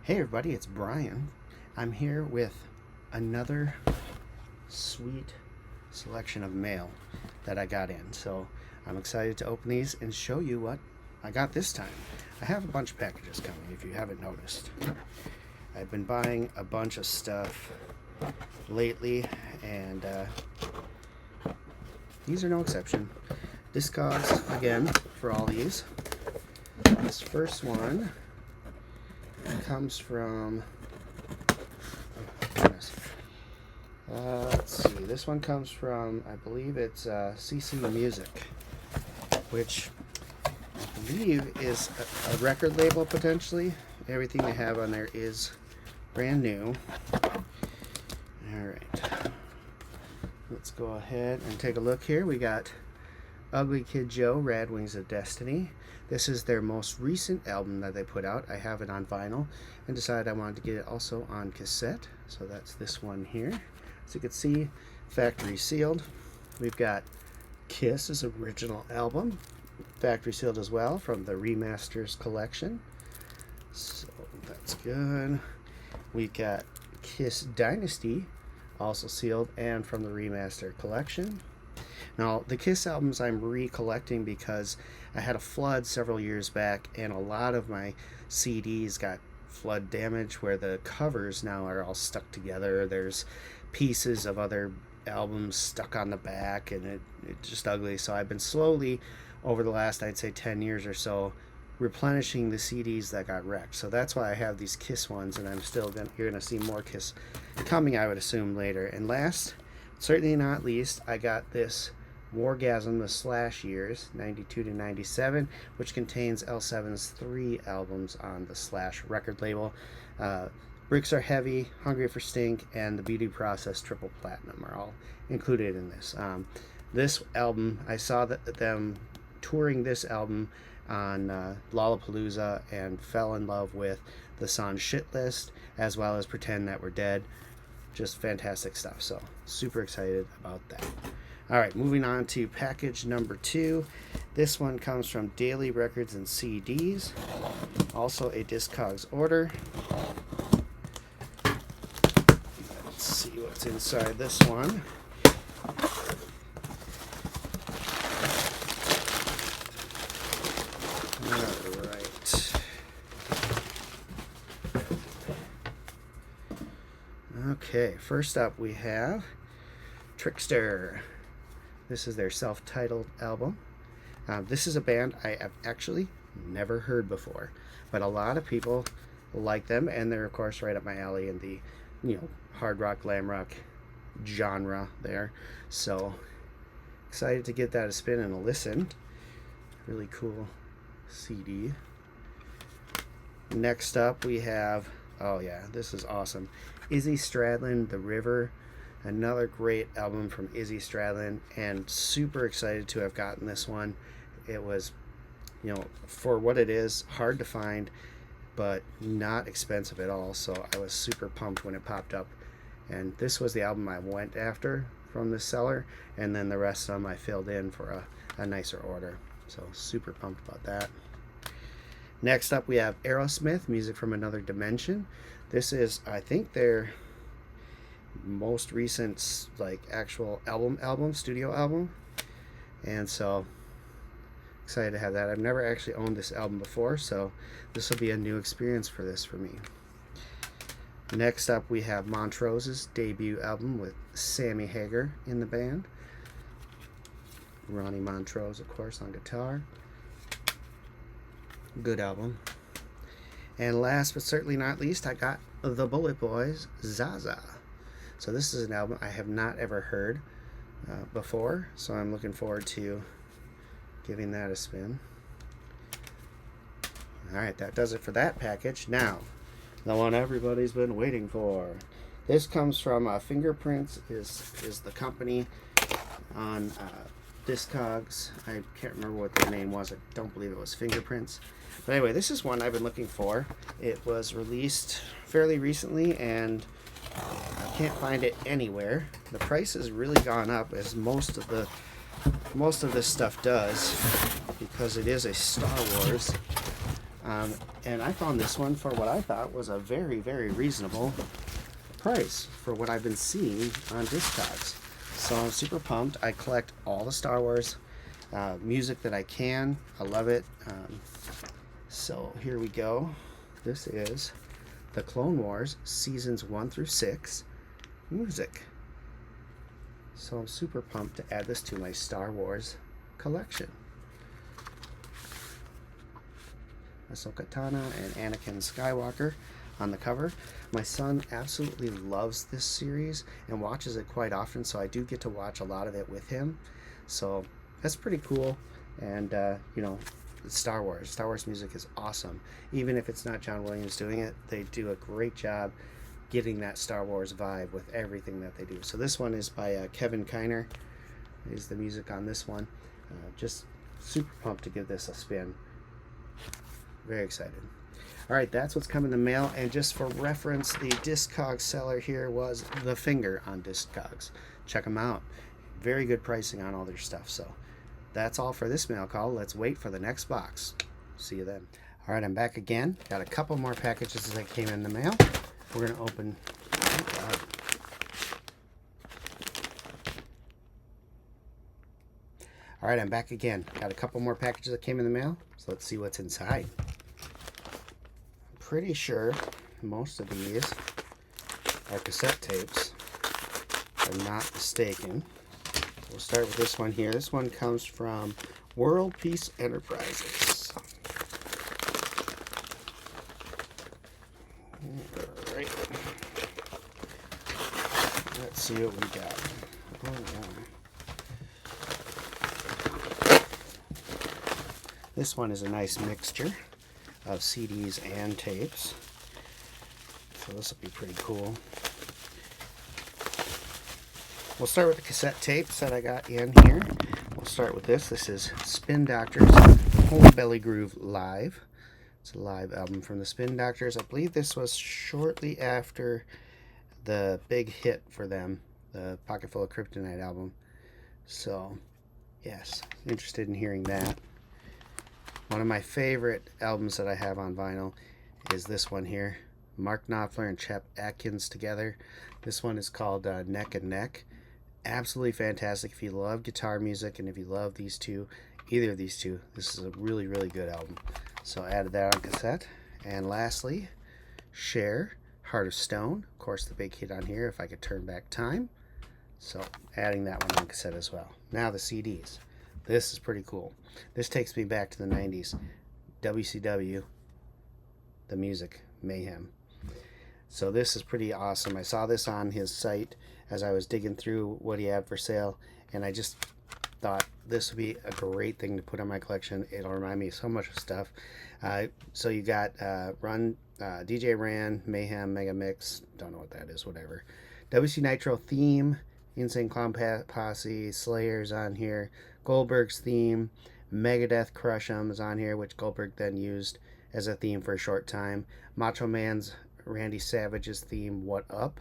Hey everybody, it's Brian. I'm here with another sweet selection of mail that I got in. So I'm excited to open these and show you what I got this time. I have a bunch of packages coming if you haven't noticed. I've been buying a bunch of stuff lately and these are no exception. Discogs again for all these. This first one comes from let's see, this one comes from, I believe it's CC Music, which I believe is a record label potentially. Everything they have on there is brand new. Alright, let's go ahead and take a look here. We got Ugly Kid Joe, Rad Wings of Destiny. This is their most recent album that they put out. I have it on vinyl and decided I wanted to get it also on cassette. So that's this one here. As you can see, factory sealed. We've got Kiss's original album, factory sealed as well, from the Remasters collection. So that's good. We got Kiss Dynasty, also sealed and from the Remaster collection. Now, the Kiss albums I'm recollecting because I had a flood several years back and a lot of my CDs got flood damage where the covers now are all stuck together. There's pieces of other albums stuck on the back and it's just ugly. So I've been slowly, over the last, I'd say 10 years or so, replenishing the CDs that got wrecked. So that's why I have these Kiss ones, and you're gonna see more Kiss coming, I would assume, later. And last, certainly not least, I got this Wargasm, the Slash years, 92 to 97, which contains L7's 3 albums on the Slash record label. Bricks Are Heavy, Hungry for Stink, and The Beauty Process Triple Platinum are all included in this. This album, I saw them touring this album on Lollapalooza and fell in love with the song Shit List, as well as Pretend That We're Dead. Just fantastic stuff, so super excited about that. Alright, moving on to package number 2. This one comes from Daily Records and CDs, also a Discogs order. Let's see what's inside this one. Alright. Okay, first up we have Trixter. This is their self-titled album. This is a band I have actually never heard before, but a lot of people like them, and they're of course right up my alley in the hard rock, glam rock genre there. So excited to get that a spin and a listen. Really cool CD. Next up we have, oh yeah, this is awesome, Izzy Stradlin, The River. Another great album from Izzy Stradlin, and super excited to have gotten this one. It was, for what it is, hard to find, but not expensive at all. So I was super pumped when it popped up. And this was the album I went after from the seller, and then the rest of them I filled in for a nicer order. So super pumped about that. Next up we have Aerosmith, Music from Another Dimension. This is, I think, their most recent actual studio album, and so excited to have that. I've never actually owned this album before, so this will be a new experience for me. Next up we have Montrose's debut album with Sammy Hagar in the band. Ronnie Montrose, of course, on guitar. Good album. And last but certainly not least, I got the Bullet Boys, Zaza. So this is an album I have not ever heard before, so I'm looking forward to giving that a spin. Alright, that does it for that package. Now, the one everybody's been waiting for. This comes from Fingerprints, is the company on Discogs. I can't remember what their name was. I don't believe it was Fingerprints. But anyway, this is one I've been looking for. It was released fairly recently, and I can't find it anywhere. The price has really gone up, as most of this stuff does, because it is a Star Wars And I found this one for what I thought was a very, very reasonable price for what I've been seeing on Discogs. So I'm super pumped. I collect all the Star Wars music that I can. I love it. So here we go. This is the Clone Wars Seasons 1 through 6 music. So I'm super pumped to add this to my Star Wars collection. Ahsoka Tano and Anakin Skywalker on the cover. My son absolutely loves this series and watches it quite often, so I do get to watch a lot of it with him. So that's pretty cool. And you know, Star Wars music is awesome. Even if it's not John Williams doing it, they do a great job getting that Star Wars vibe with everything that they do. So this one is by Kevin Kiner, is the music on this one. Just super pumped to give this a spin. Very excited. All right, that's what's coming in the mail. And just for reference, the Discogs seller here was The Finger on Discogs. Check them out. Very good pricing on all their stuff. So that's all for this mail call. Let's wait for the next box. See you then. All right, I'm back again. Got a couple more packages that came in the mail. We're going to open... Oh, God. All right, I'm back again. Got a couple more packages that came in the mail. So let's see what's inside. Pretty sure most of these are cassette tapes, if I'm not mistaken. We'll start with this one here. This one comes from World Peace Enterprises. All right. Let's see what we got. This one is a nice mixture of CDs and tapes. So this will be pretty cool. We'll start with the cassette tapes that I got in here. We'll start with this. This is Spin Doctors Home Belly Groove Live. It's a live album from the Spin Doctors. I believe this was shortly after the big hit for them, the Pocket Full of Kryptonite album. So, yes, interested in hearing that. One of my favorite albums that I have on vinyl is this one here. Mark Knopfler and Chet Atkins together. This one is called Neck and Neck. Absolutely fantastic. If you love guitar music and if you love these two, either of these two, this is a really, really good album. So I added that on cassette. And lastly, Cher, Heart of Stone. Of course, the big hit on here, If I Could Turn Back Time. So adding that one on cassette as well. Now the CDs. This is pretty cool. This takes me back to the 90s. WCW, the music, Mayhem. So this is pretty awesome. I saw this on his site as I was digging through what he had for sale, and I just thought this would be a great thing to put in my collection. It'll remind me of so much stuff. So you got DJ Ran, Mayhem, Mega Mix, don't know what that is, whatever. WC Nitro theme, Insane Clown Posse, Slayer's on here. Goldberg's theme, Megadeth Crush 'Em is on here, which Goldberg then used as a theme for a short time. Macho Man's Randy Savage's theme, What Up?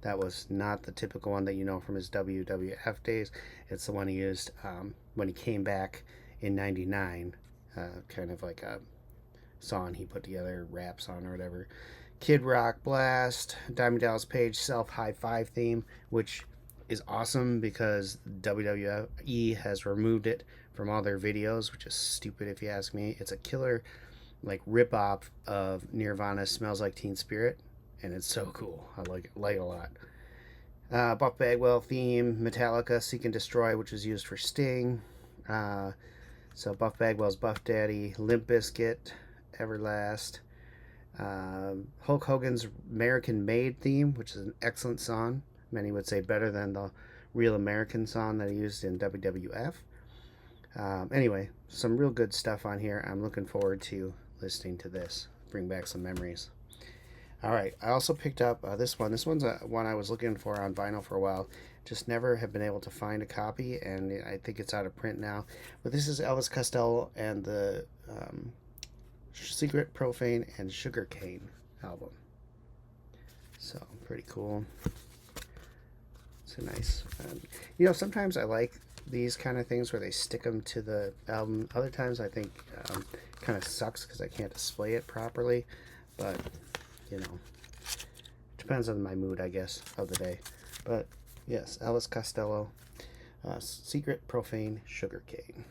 That was not the typical one that you know from his WWF days. It's the one he used when he came back in '99, kind of like a song he put together, rap song or whatever. Kid Rock Blast, Diamond Dallas Page Self High Five theme, which is awesome because WWE has removed it from all their videos, which is stupid if you ask me. It's a killer like rip-off of Nirvana's Smells Like Teen Spirit, and it's so cool. I like it a lot. Buff Bagwell theme, Metallica Seek and Destroy, which was used for Sting. So Buff Bagwell's Buff Daddy, Limp Bizkit, Everlast. Hulk Hogan's American Made theme, which is an excellent song. Many would say better than the Real American song that he used in WWF. Anyway, some real good stuff on here. I'm looking forward to listening to this. Bring back some memories. All right, I also picked up this one. This one's one I was looking for on vinyl for a while. Just never have been able to find a copy, and I think it's out of print now. But this is Elvis Costello and the Secret, Profane, and Sugarcane album. So, pretty cool. It's a nice... sometimes I like these kind of things where they stick them to the album. Other times I think kind of sucks because I can't display it properly, but you know, depends on my mood, I guess, of the day. But yes, Elvis Costello, Secret Profane Sugarcane.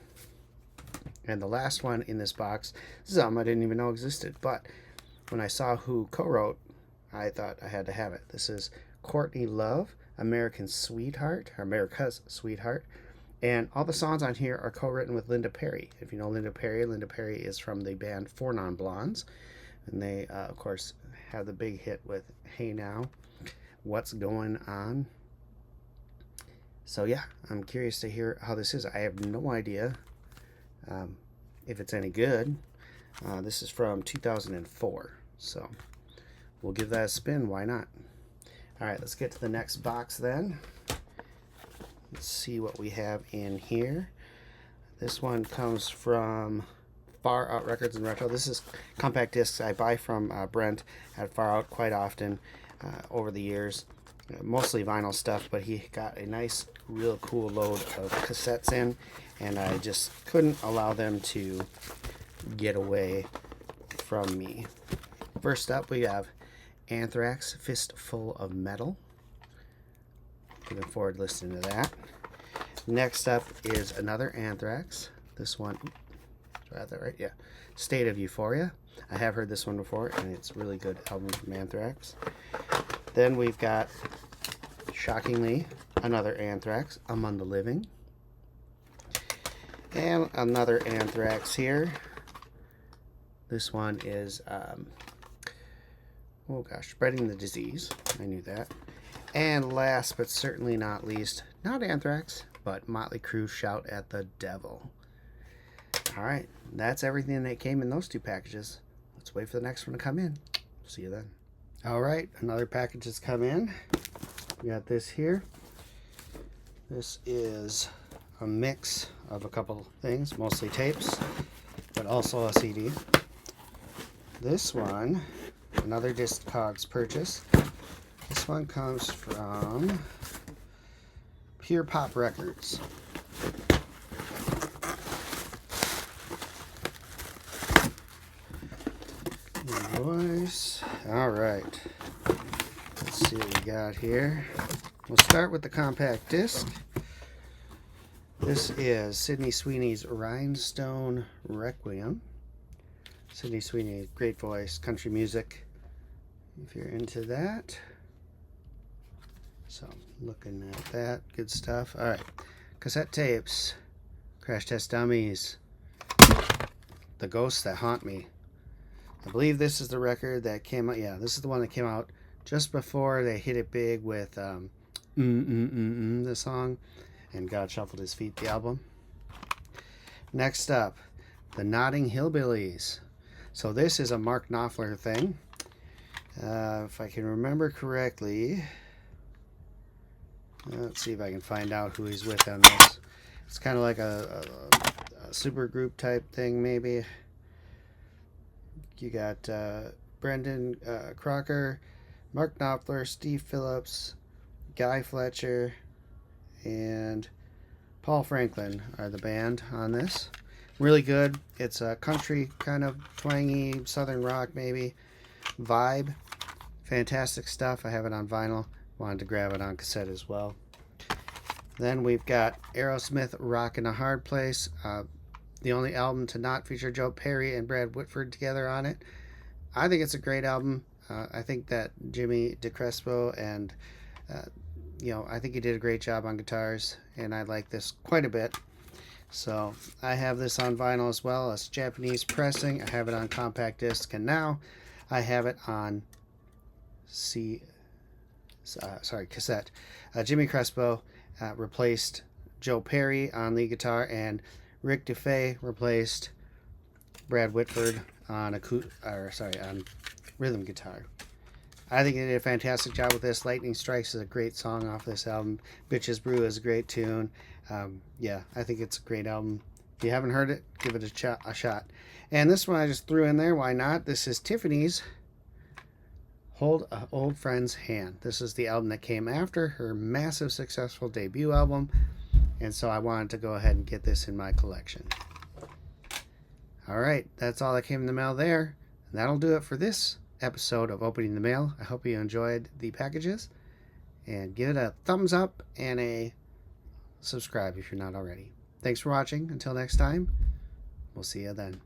And the last one in this box, this is something I didn't even know existed, but when I saw who co-wrote, I thought I had to have it. This is Courtney Love, America's Sweetheart, and all the songs on here are co-written with Linda Perry. If you know Linda Perry is from the band Four Non Blondes, and they, of course, have the big hit with Hey Now, What's Going On. So yeah, I'm curious to hear how this is. I have no idea if it's any good. This is from 2004, so we'll give that a spin. Why not? All right, let's get to the next box then. Let's see what we have in here. This one comes from Far Out Records and Retro. This is compact discs I buy from Brent at Far Out quite often over the years. Mostly vinyl stuff, but he got a nice, real cool load of cassettes in, and I just couldn't allow them to get away from me. First up, we have Anthrax, Fistful of Metal. Looking forward to listening to that. Next up is another Anthrax. This one, do I have that right? Yeah. State of Euphoria. I have heard this one before, and it's a really good album from Anthrax. Then we've got, shockingly, another Anthrax, Among the Living. And another Anthrax here. This one is, oh gosh, Spreading the Disease. I knew that. And last but certainly not least, not Anthrax, but Motley Crue, Shout at the Devil. Alright, that's everything that came in those two packages. Let's wait for the next one to come in. See you then. Alright, another package has come in. We got this here. This is a mix of a couple things, mostly tapes, but also a CD. This one, another Discogs purchase. This one comes from Pure Pop Records. Boys. All right. Let's see what we got here. We'll start with the compact disc. This is Sydney Sweeney's Rhinestone Requiem. Sydney Sweeney, great voice, country music, if you're into that. So, looking at that, good stuff. All right, cassette tapes, Crash Test Dummies, The Ghosts That Haunt Me. I believe this is the record that came out, yeah, this is the one that came out just before they hit it big with the song, and God Shuffled His Feet, the album. Next up, The Notting Hillbillies. So this is a Mark Knopfler thing. If I can remember correctly, let's see if I can find out who he's with on this. It's kind of like a super group type thing, maybe. You got Brendan Crocker, Mark Knopfler, Steve Phillips, Guy Fletcher, and Paul Franklin are the band on this. Really good. It's a country kind of twangy southern rock maybe vibe. Fantastic stuff. I have it on vinyl. Wanted to grab it on cassette as well. Then we've got Aerosmith, Rockin' a Hard Place. The only album to not feature Joe Perry and Brad Whitford together on it. I think it's a great album. I think that Jimmy DeCrespo and I think he did a great job on guitars, and I like this quite a bit. So I have this on vinyl as well. It's Japanese pressing. I have it on compact disc, and now I have it on cassette. Jimmy Crespo replaced Joe Perry on lead guitar, and Rick Dufay replaced Brad Whitford on on rhythm guitar. I think they did a fantastic job with this. Lightning Strikes is a great song off this album. Bitches Brew is a great tune. Yeah, I think it's a great album. If you haven't heard it, give it a shot. And this one I just threw in there. Why not? This is Tiffany's Hold an Old Friend's Hand. This is the album that came after her massive successful debut album. and so I wanted to go ahead and get this in my collection. All right, that's all that came in the mail there. And that'll do it for this episode of Opening the Mail. I hope you enjoyed the packages, and give it a thumbs up and a subscribe if you're not already. Thanks for watching. Until next time, we'll see you then.